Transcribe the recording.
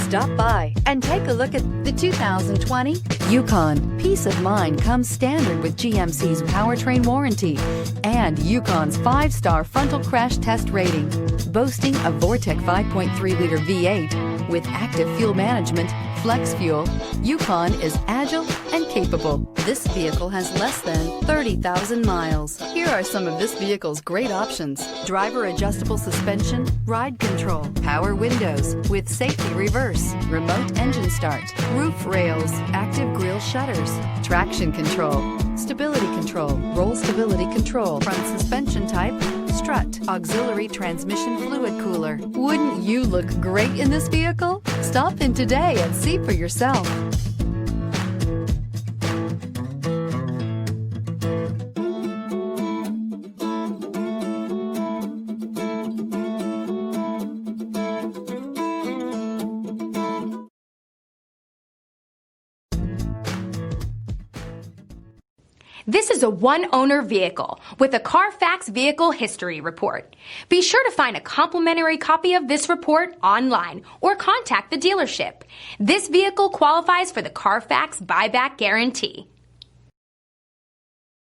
Stop by and take a look at the 2020 Yukon. Peace of mind comes standard with GMC's powertrain warranty and Yukon's 5-star frontal crash test rating. Boasting a Vortec 5.3-liter V8 with active fuel management, flex fuel, Yukon is agile and capable. This vehicle has less than 30,000 miles. Here are some of this vehicle's great options: driver adjustable suspension, ride control, power windows with safety reverse, remote engine start, roof rails, active grille shutters, traction control, stability control, roll stability control, front suspension type, strut, auxiliary transmission fluid cooler. Wouldn't you look great in this vehicle? Stop in today and see for yourself. This is a one-owner vehicle with a CARFAX Vehicle History Report. Be sure to find a complimentary copy of this report online or contact the dealership. This vehicle qualifies for the CARFAX Buyback Guarantee.